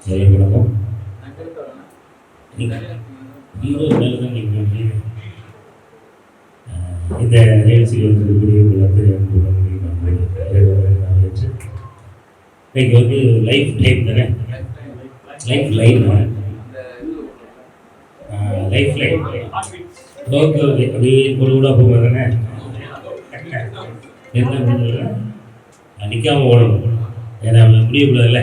வணக்கம். ஹீரோ மேலே தான் நீங்கள் இந்த நிகழ்ச்சியில் இருக்கக்கூடிய அத்தனை வச்சு இன்னைக்கு வந்து லைஃப் டைம் தானே, life line life line okay okay அப்படியே கூட கூட போகும் தானே. என்ன பண்ணுறது, நிற்காமல் ஓடணும், ஏன்னா முடியக்கூடாதுல்ல.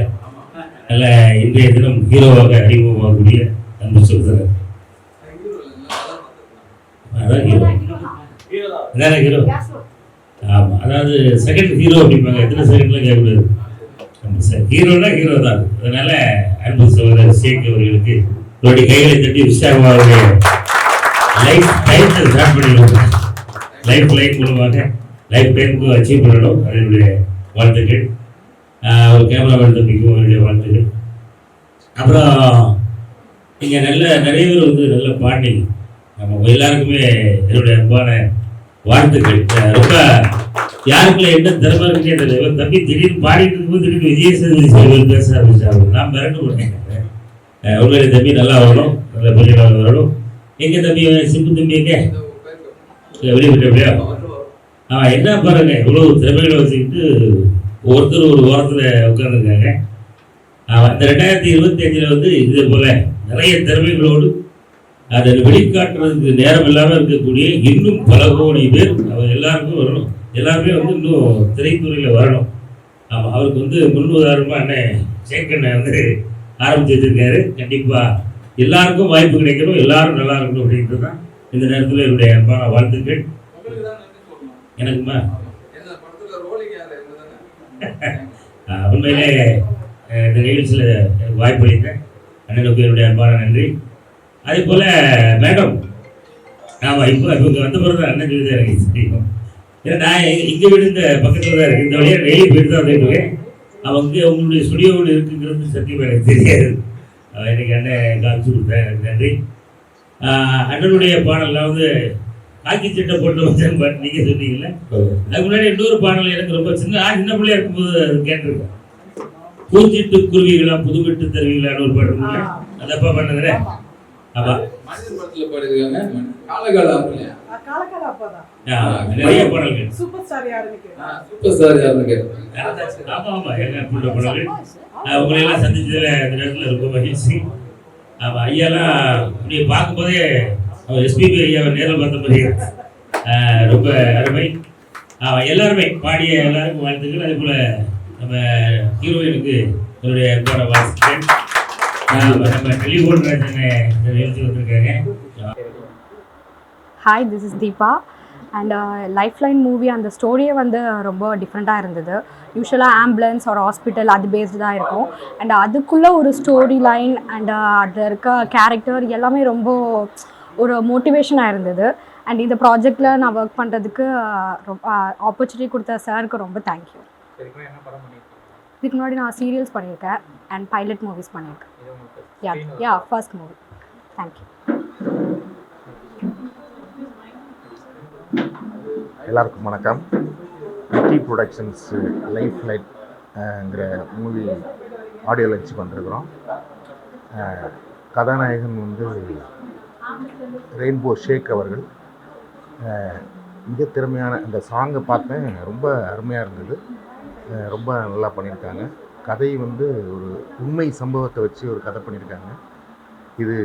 நல்ல இன்றைய தினம் ஹீரோவாக அறிமுகமாகக்கூடிய அன்பு சொல்கிறார். அதான் ஹீரோ, அதான் ஹீரோ. ஆமாம், அதாவது செகண்ட் ஹீரோ அப்படிம்பாங்க. எத்தனை செகண்ட்லாம் கேட்கக்கூடாது. ஹீரோனா ஹீரோ தான். அதனால அன்பு சகோதரர் சேக் அவர்களுக்கு அவருடைய கைகளை தட்டி உற்சாகமாக லைஃப் டைத்தை ஸ்டார்ட் பண்ணிடுவோம். லைஃப் லைன் மூலமாக லைஃப் டைமுக்கு அச்சீவ் பண்ணணும். அதனுடைய வாழ்த்துக்கள். ஒரு கேமராமேன் தம்பிக்கும் அவருடைய வாழ்த்துக்கள். அப்புறம் இங்கே நிறைய பேர் வந்து நல்ல பாண்டி, நம்ம எல்லாருக்குமே என்னுடைய அன்பான வாழ்த்துக்கள். ரொம்ப யாருக்குள்ள என்ன திறமை இருக்குன்னே தெரியல. தம்பி திடீர்னு பாடிட்டு இருக்கும்போது திடீர்னு விஜய் சேதுபதி பேச ஆரம்பிச்சாங்க. நான் மிரண்டு போனேன். உங்களுடைய தம்பி நல்லா வரணும், நல்ல பெரிய வரணும். எங்கே தம்பி சிம்பு தம்பி எங்கே வெளியே போயிட்டா? என்ன பாருங்க, இவ்வளோ திறமைகளை வச்சுக்கிட்டு ஒருத்தர் ஒரு ஓரத்தில் உட்காந்துருக்காங்க. இந்த 2025 வந்து இதே போல் நிறைய திறமைகளோடு அதை வெளிக்காட்டுறதுக்கு நேரம் இல்லாமல் இருக்கக்கூடிய இன்னும் பல கோடி பேர் அவர் எல்லாருக்கும் வரணும். எல்லாருமே வந்து இன்னும் திரைத்துறையில் வரணும். ஆமாம், அவருக்கு வந்து முன் உதாரணமாக அண்ணன் சேக்கண்ணை வந்து ஆரம்பித்து வச்சிருக்காரு. கண்டிப்பாக எல்லாருக்கும் வாய்ப்பு கிடைக்கணும், எல்லாரும் நல்லா இருக்கணும் அப்படின்றது தான் இந்த நேரத்தில் என்னுடைய அன்பான வாழ்த்துக்கள். எனக்குமா உண்மையிலே இந்த நிகழ்ச்சியில் வாய்ப்பு அளித்தேன் அண்ணனுக்கு என்னுடைய அன்பான நன்றி. அதே போல் மேடம், ஆமாம், இப்போ இங்கே வந்த பிறகு தான் அண்ணன் சொல்லி தான் எனக்கு தெரியும். ஏன்னா நான் இங்கே வீடு இந்த பக்கத்தில் தான் இருக்குது. இந்த வழியாக டெய்லி போயிட்டு தான் வந்துட்டுருக்கேன். அவங்க உங்களுடைய ஸ்டுடியோவில் இருக்குங்கிறது சத்தியமாக எனக்கு தெரியாது. எனக்கு அண்ணன் காமிச்சு கொடுத்தேன், எனக்கு நன்றி. அண்ணனுடைய பாடலாம் வந்து காக்கி சட்டை போட்டு வச்சேன்னு பாட்டு நீங்கள் சொன்னீங்கல்ல. அதுக்கு முன்னாடி இன்னொரு பாடல் எனக்கு ரொம்ப சின்ன பிள்ளையா இருக்கும்போது அது கேட்டிருக்கேன். பூச்சிட்டு குருவிகளா புதுவிட்டு தருவீங்களான்னு ஒரு பாட்டு இருக்குல்ல, அதப்பா பண்ணதுல. ஆமாம், நிறைய பாடல்கள். உங்களையெல்லாம் சந்திச்சதுல இந்த நேரத்தில் ரொம்ப மகிழ்ச்சி. ஆமாம், ஐயாலாம் இப்படி பார்க்கும்போதே எஸ்பிபி ஐயாவை நேரில் பார்த்த மாதிரி ரொம்ப அருமை. எல்லாருமே பாடிய எல்லாருக்கும் வாழ்த்துக்கள். அதே போல் நம்ம ஹீரோயினுக்கு என்னுடைய அன்பான வாழ்த்துக்கள். நம்ம டெலிஃபோன் ராஜனை எழுதி வந்திருக்காங்க. Hi, this is Deepa. And life line movie அந்த ஸ்டோரியே வந்து ரொம்ப டிஃப்ரெண்ட்டாக இருந்தது. யூஸ்வலாக ஆம்புலன்ஸ் ஒரு ஹாஸ்பிட்டல் அது பேஸ்டு தான் இருக்கும். அண்ட் அதுக்குள்ளே ஒரு ஸ்டோரி லைன் அண்ட் அதில் இருக்க கேரக்டர் எல்லாமே ரொம்ப ஒரு மோட்டிவேஷனாக இருந்தது. அண்ட் இந்த ப்ராஜெக்டில் நான் ஒர்க் பண்ணுறதுக்கு ரொம்ப ஆப்பர்ச்சுனிட்டி கொடுத்த சாருக்கு ரொம்ப தேங்க்யூ. இதுக்கு முன்னாடி நான் சீரியல்ஸ் பண்ணியிருக்கேன் அண்ட் பைலட் மூவிஸ் பண்ணியிருக்கேன். Ya first movie. தேங்க்யூ. எல்லாருக்கும் வணக்கம். விக்கி ப்ரொடக்ஷன்ஸ் லைஃப் லைட்ங்கிற மூவி ஆடியோ லான்ச் பண்ணிருக்கிறோம். கதாநாயகன் வந்து ரெயின்போ ஷேக் அவர்கள். மிக திறமையான இந்த சாங்கை பார்த்தேன், ரொம்ப அருமையாக இருந்தது. ரொம்ப நல்லா பண்ணியிருக்காங்க. கதை வந்து ஒரு உண்மை சம்பவத்தை வச்சு ஒரு கதை பண்ணியிருக்காங்க. இது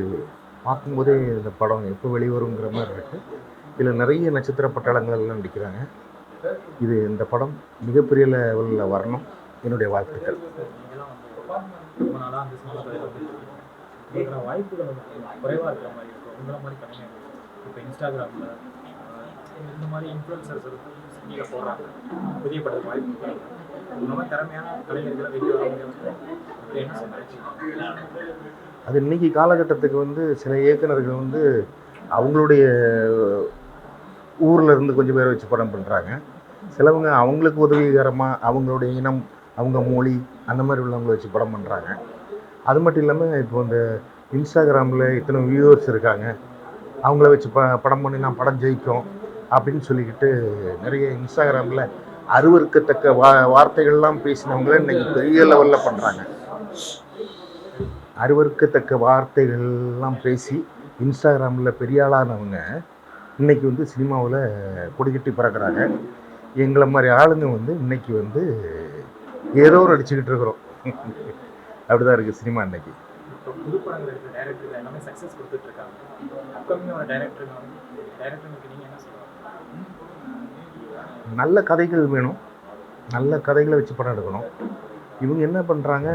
பார்க்கும்போதே இந்த படம் எப்போ வெளிவருங்கிற மாதிரி இருக்குது. இதில் நிறைய நட்சத்திர பட்டாளங்கள்லாம் நடிக்கிறாங்க. இது இந்த படம் மிகப்பெரிய லெவலில் வரணும். என்னுடைய வாழ்த்துக்கள். வாய்ப்புகள் குறைவாக இருக்கிற மாதிரி இருக்கும். உங்களை மாதிரி கம்மியாக இப்போ இன்ஸ்டாகிராமில் இந்த மாதிரி இன்ஃப்ளூயன்சர்ஸ் நீங்கள் போடுறாங்க, புதிய படத்துக்கு வாய்ப்பு. இந்த மாதிரி திறமையான கலைஞர்களை வெளியே வர என்ன சொல்லுங்க? அது இன்றைக்கி காலகட்டத்துக்கு வந்து சில இயக்குநர்கள் வந்து அவங்களுடைய ஊரில் இருந்து கொஞ்சம் பேரை வச்சு படம் பண்ணுறாங்க. சிலவங்க அவங்களுக்கு உதவிகரமாக அவங்களுடைய இனம், அவங்க மொழி, அந்த மாதிரி உள்ளவங்களை வச்சு படம் பண்ணுறாங்க. அது மட்டும் இல்லாமல் இப்போ இந்த இன்ஸ்டாகிராமில் இத்தனை வியூவர்ஸ் இருக்காங்க, அவங்கள வச்சு படம் பண்ணி நான் படம் ஜெயிக்கும் அப்படின்னு சொல்லிக்கிட்டு நிறைய இன்ஸ்டாகிராமில் அருவருக்கத்தக்க வார்த்தைகள்லாம் பேசினவங்கள இன்றைக்கி பெரிய லெவலில் பண்ணுறாங்க. அருவருக்கத்தக்க வார்த்தைகள்லாம் பேசி இன்ஸ்டாகிராமில் பெரிய ஆளானவங்க இன்றைக்கி வந்து சினிமாவில் கொடிக்கட்டி பறக்கிறாங்க. எங்களை மாதிரி ஆளுங்க வந்து இன்றைக்கி வந்து ஏதோ நடிச்சுக்கிட்டு இருக்கிறோம். அப்படி தான் இருக்குது சினிமா இன்றைக்கி. இப்போ புது படங்கள் இருக்கிற டைரக்டர்கள் எல்லாமே சக்ஸஸ் கொடுத்துட்டு இருக்காங்க. அப்கமிங் டைரக்டருக்கு நீங்கள் என்ன சொல்லுவாங்க? நல்ல கதைகள் வேணும், நல்ல கதைகளை வச்சு படம் எடுக்கணும். இவங்க என்ன பண்ணுறாங்க,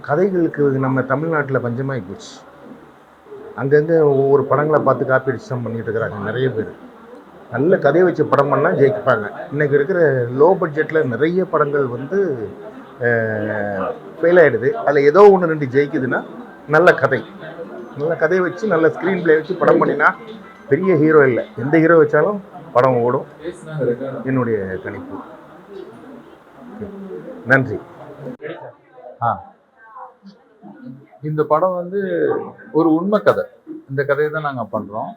கதைகளுக்கு நம்ம தமிழ்நாட்டில் பஞ்சமாகி போச்சு. அங்கங்கே ஒவ்வொரு படங்களை பார்த்து காப்பி அடிச்சு தான் பண்ணிகிட்டு இருக்கிறாங்க நிறைய பேர். நல்ல கதையை வச்சு படம் பண்ணால் ஜெயிப்பாங்க. இன்றைக்கி இருக்கிற லோ பட்ஜெட்டில் நிறைய படங்கள் வந்து ஃபெயில் ஆகிடுது. அதில் ஏதோ ஒன்று 2 ஜெயிக்குதுன்னா நல்ல கதையை வச்சு நல்ல ஸ்க்ரீன் பிளே வச்சு படம் பண்ணினா பெரிய ஹீரோ இல்லை, எந்த ஹீரோ வச்சாலும் படம் ஓடும். என்னுடைய கணிப்பு. நன்றி. இந்த படம் வந்து ஒரு உண்மை கதை. இந்த கதையை தான் நாங்கள் பண்ணுறோம்.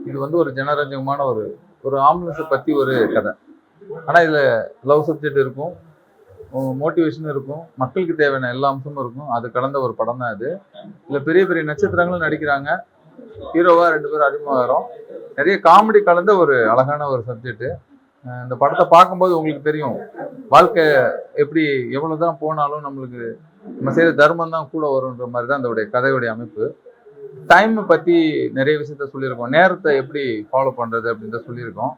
இது வந்து ஒரு ஜனரஞ்சகமான ஒரு ஆம்புலன்ஸை பற்றி ஒரு கதை. ஆனால் இதில் லவ் சப்ஜெக்ட் இருக்கும், மோட்டிவேஷன் இருக்கும், மக்களுக்கு தேவையான எல்லா அம்சமும் இருக்கும். அது கலந்த ஒரு படம் தான் இது. இதில் பெரிய பெரிய நட்சத்திரங்களும் நடிக்கிறாங்க. ஹீரோவாக 2 பேரும் அறிமுகம். நிறைய காமெடி கலந்த ஒரு அழகான ஒரு சப்ஜெக்ட்டு. இந்த படத்தை பார்க்கும்போது உங்களுக்கு தெரியும், வாழ்க்கை எப்படி எவ்வளோதான் போனாலும் நம்மளுக்கு நம்ம செய்கிற தர்மம் தான் கூட வரும்ன்ற மாதிரி தான் அதோடைய கதையுடைய அமைப்பு. டைமை பற்றி நிறைய விஷயத்த சொல்லியிருக்கோம். நேரத்தை எப்படி ஃபாலோ பண்ணுறது அப்படின்றத சொல்லியிருக்கோம்.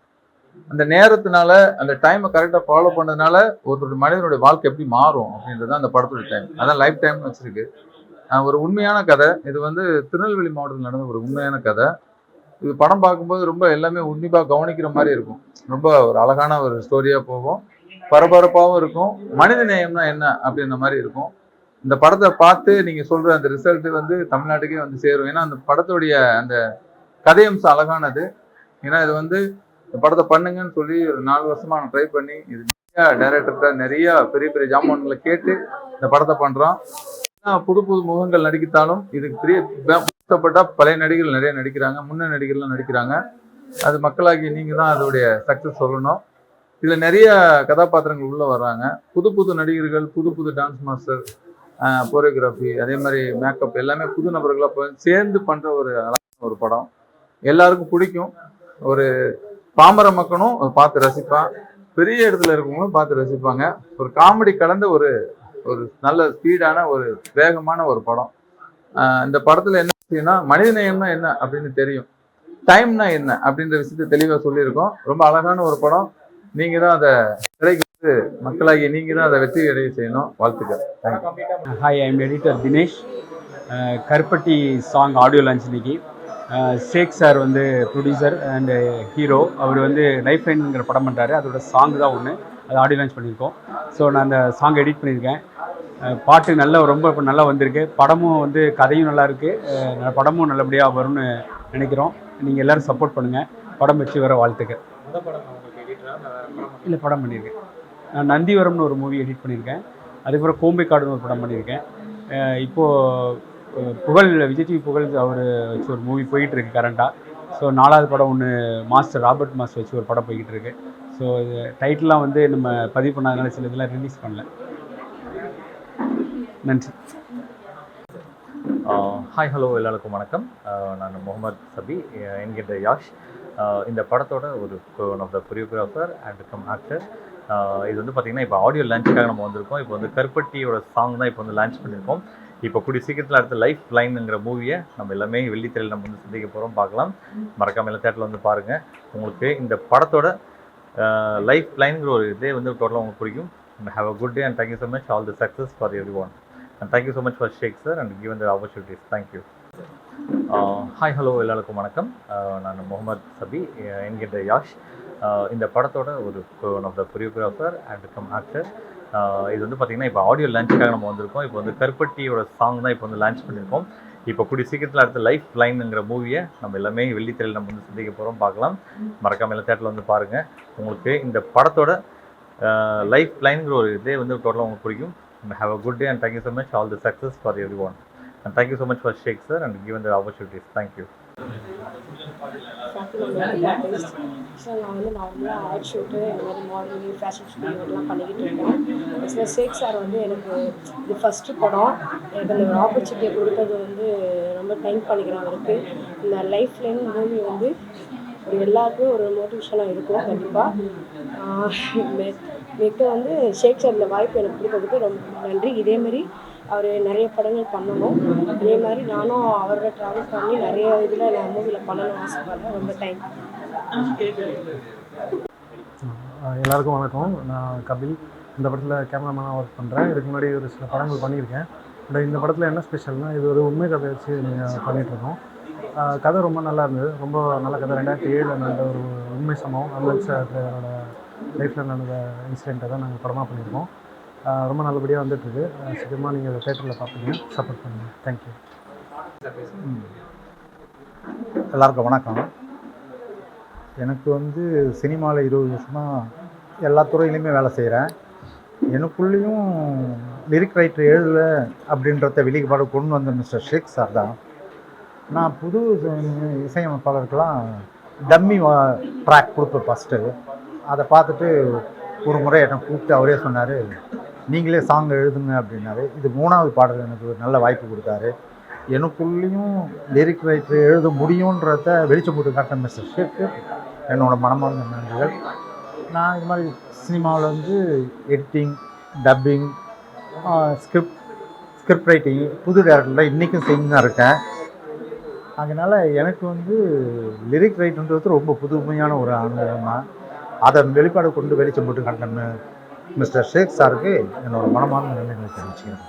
அந்த நேரத்தினால அந்த டைமை கரெக்டாக ஃபாலோ பண்ணதுனால ஒரு மனிதனுடைய வாழ்க்கை எப்படி மாறும் அப்படின்றது அந்த படத்துடைய டைம். அதான் லைஃப் டைம்னு வச்சிருக்கு. ஒரு உண்மையான கதை. இது வந்து திருநெல்வேலி மாவட்டத்தில் நடந்த ஒரு உண்மையான கதை. இது படம் பார்க்கும்போது ரொம்ப எல்லாமே உன்னிப்பாக கவனிக்கிற மாதிரி இருக்கும். ரொம்ப ஒரு அழகான ஒரு ஸ்டோரியாக போகும், பரபரப்பாகவும் இருக்கும். மனித நேயம்னா என்ன அப்படின்ற மாதிரி இருக்கும். இந்த படத்தை பார்த்து நீங்கள் சொல்கிற அந்த ரிசல்ட்டு வந்து தமிழ்நாட்டுக்கே வந்து சேரும். ஏன்னா அந்த படத்துடைய அந்த கதையம்சம் அழகானது. ஏன்னா இது வந்து இந்த படத்தை பண்ணுங்கன்னு சொல்லி ஒரு 4 வருஷமாக நான் ட்ரை பண்ணி இது நிறையா டைரக்டர்கிட்ட நிறையா பெரிய பெரிய ஜாமான்களை கேட்டு இந்த படத்தை பண்ணுறோம். புது புது முகங்கள் நடித்தாலும் இதுக்கு பெரிய பழைய நடிகர்கள் நிறைய நடிக்கிறாங்க, முன்ன நடிகர்லாம் நடிக்கிறாங்க. அது மக்களாகி நீங்கள் தான் அதோடைய சக்ஸஸ் சொல்லணும். இதில் நிறைய கதாபாத்திரங்கள் உள்ளே வர்றாங்க. புது புது நடிகர்கள், புது புது டான்ஸ் மாஸ்டர், கோரியோகிராஃபி, அதே மாதிரி மேக்கப் எல்லாமே புது நபர்களாக சேர்ந்து பண்ணுற ஒரு படம். எல்லாருக்கும் பிடிக்கும். ஒரு பாமர மக்களும் பார்த்து ரசிப்பான், பெரிய இடத்துல இருக்கவங்களும் பார்த்து ரசிப்பாங்க. ஒரு காமெடி கலந்த ஒரு நல்ல ஸ்பீடான ஒரு வேகமான ஒரு படம். இந்த படத்தில் என்ன விஷயம்னா, மனிதநேயம்னா என்ன அப்படின்னு தெரியும், டைம்னா என்ன அப்படின்ற விஷயத்த தெளிவாக சொல்லியிருக்கோம். ரொம்ப அழகான ஒரு படம். நீங்கள் தான் அதை திரைக்கு வந்து மக்களாகி நீங்கள் தான் அதை வெற்றி அடைய செய்யணும். வாழ்த்துக்கள். Hi, I am editor Dinesh. கருப்பட்டி சாங் ஆடியோ லான்ச் இன்னைக்கு. ஷேக் சார் வந்து ப்ரொடியூசர் அண்டு ஹீரோ. அவர் வந்து லைஃப் லைன்ங்கிற படம் பண்ணுறாரு. அதோட சாங் தான் ஒன்று, அது ஆடியோ லான்ச் பண்ணியிருக்கோம். ஸோ நான் அந்த சாங் எடிட் பண்ணியிருக்கேன். பாட்டு ரொம்ப நல்லா வந்திருக்கு. படமும் வந்து கதையும் நல்லா இருக்குது. படமும் நல்லபடியாக வரும்னு நினைக்கிறோம். நீங்கள் எல்லோரும் சப்போர்ட் பண்ணுங்கள். படம் வச்சு வர வாழ்த்துக்கள். இல்லை, படம் பண்ணியிருக்கேன். நான் நந்திவரம்னு ஒரு மூவி எடிட் பண்ணியிருக்கேன். அதுக்கப்புறம் கோம்பைக்காடுன்னு ஒரு படம் பண்ணியிருக்கேன். இப்போது விஜய் டிவி புகழ் அவர் வச்சு ஒரு மூவி போயிட்டுருக்கு கரண்ட்டாக. ஸோ 4வது படம் ஒன்று ராபர்ட் மாஸ்டர் வச்சு ஒரு படம் போய்கிட்டு இருக்கு. ஸோ இது டைட்டிலாம் வந்து நம்ம பதிவு பண்ணாதனால சில இதெல்லாம் ரிலீஸ் பண்ணல. நன்றி. ஹாய், ஹலோ, எல்லாருக்கும் வணக்கம். நான் முகமது சபி என்கின்ற யாஷ். இந்த படத்தோட one of the choreographer and cum actor. இது வந்து பார்த்திங்கன்னா இப்போ ஆடியோ லான்ச்சுக்காக நம்ம வந்திருக்கோம். இப்போ வந்து கருப்பட்டியோட சாங் தான் இப்போ வந்து லான்ச் பண்ணியிருக்கோம். இப்போ கூடிய சீக்கிரத்தில் அடுத்த லைஃப் லைனுங்கிற மூவியை நம்ம எல்லாமே வெள்ளித்திரையில் நம்ம வந்து சந்திக்க போகிறோம், பார்க்கலாம். மறக்காமல் எல்லா தேட்டரில் வந்து பாருங்கள். உங்களுக்கு இந்த படத்தோட லைஃப் லைனுங்கிற ஒரு இதே வந்து டோட்டலாக உங்களுக்கு பிடிக்கும். Have a good day and thank you so much. All the success for everyone. And thank you so much for Sheikh sir and given the opportunities. Thank you. Hi, hello, எல்லாருக்கும் வணக்கம். நான் முகமது சபி என்கின்ற யாஷ். இந்த படத்தோட one of the choreographer and cum actor. இது வந்து பார்த்திங்கன்னா இப்போ ஆடியோ லான்ச்சுக்காக நம்ம வந்திருக்கோம். இப்போ வந்து கருப்பட்டியோட சாங் தான் இப்போ வந்து லான்ச் பண்ணியிருக்கோம். இப்போ கூடிய சீக்கிரத்தில் அடுத்த லைஃப் லைனுங்கிற மூவியை நம்ம எல்லாமே வெள்ளித்திரையில் நம்ம வந்து சந்திக்க போகிறோம், பார்க்கலாம். மறக்காமல் எல்லா தேட்டரில் வந்து பாருங்கள். உங்களுக்கு இந்த படத்தோட லைஃப் லைனுங்கிற ஒரு இதே வந்து டோட்டலாக உங்களுக்கு பிடிக்கும். Have a good day and thank you so much. All the success for everyone. And thank you so much for Sheikh sir and given the opportunities. Thank you. Welcome my artist. So நான் வந்து நார்மலாக add shoot இந்த மாதிரி modelling fashion shooting இதெல்லாம் பண்ணிக்கிட்டு இருக்கேன். So ஷேக் sir வந்து எனக்கு இது ஃபஸ்ட்டு படம். எனக்கு அந்த ஒரு ஆப்பர்ச்சுனிட்டியை கொடுத்தது வந்து ரொம்ப தேங்க் பண்ணிக்கிறேன் அவருக்கு. இந்த லைஃப் லைன் மூவி வந்து ஒரு எல்லாருக்கும் ஒரு மோட்டிவேஷனாக இருக்கும் கண்டிப்பாக. மிக்க வந்து ஷேக் சார் இந்த வாய்ப்பு எனக்கு கொடுத்ததுக்கு ரொம்ப நன்றி. இதேமாரி அவர் நிறைய படங்கள் பண்ணணும். இதே மாதிரி நானும் அவரோட ட்ராவல் பண்ணி நிறைய இதில் நான் மூவியில் பண்ணணும்னு ஆசைப்படுறேன். ரொம்ப தேங்க்ஸ். எல்லாருக்கும் வணக்கம். நான் கபில். இந்த படத்தில் கேமராமேனாக ஒர்க் பண்ணுறேன். இதுக்கு முன்னாடி ஒரு சில படங்கள் பண்ணியிருக்கேன். பட் இந்த படத்தில் என்ன ஸ்பெஷல்னால் இது ஒரு உண்மை கதை வச்சு நீங்கள் பண்ணிகிட்ருக்கோம். கதை ரொம்ப நல்லா இருந்தது. ரொம்ப நல்ல கதை. 2007 நடந்த ஒரு உண்மை சம்பவம் அம்பேத்கரோட லைஃப்பில் நடந்த இன்சிடெண்ட்டை தான் நாங்கள் படமாக பண்ணியிருக்கோம். ரொம்ப நல்லபடியாக வந்துட்டுருக்கு. சீக்கிரமாக நீங்கள் இதை தேட்டரில் பார்ப்பீங்க. சப்போர்ட் பண்ணுங்கள். தேங்க்யூ. எல்லாருக்கும் வணக்கம். எனக்கு வந்து சினிமாவில் 20 வருஷமாக எல்லா துறையிலையுமே வேலை செய்கிறேன். எனக்குள்ளேயும் லிரிக் ரைட்டர் எழுதலை அப்படின்றத வெளிப்பாடு கொண்டு வந்த மிஸ்டர் ஷேக் சார் தான். நான் புது இசையமைப்பாளருக்கெல்லாம் டம்மி ட்ராக் கொடுப்பேன் ஃபஸ்ட்டு. அதை பார்த்துட்டு ஒரு முறை என்னை கூப்பிட்டு அவரே சொன்னார், நீங்களே சாங் எழுதுங்க அப்படின்னாரு. இது 3வது பாடல் எனக்கு ஒரு நல்ல வாய்ப்பு கொடுத்தாரு. எனக்குள்ளேயும் லிரிக் ரைட்டர் எழுத முடியுன்றத வெளிச்சம் போட்டு காட்டின மிஸ்டர் ஷேக்கு என்னோடய மனமார்ந்த நன்றிகள். நான் இது மாதிரி சினிமாவில் வந்து எடிட்டிங், டப்பிங், ஸ்கிரிப்ட் ரைட்டிங், புது டேரக்டரில் இன்றைக்கும் செஞ்சு தான் இருக்கேன். அதனால் எனக்கு வந்து லிரிக் ரைட்டுன்றது ரொம்ப புதுமையான ஒரு அனுபவம் தான். அதை வெளிப்பாடு கொண்டு வெளிச்சம் போட்டு காட்டின மிஸ்டர் ஷேக் சாருக்கு என்னோடய மனமார்ந்த நன்றிகளை தெரிவிச்சுக்கிறேன்.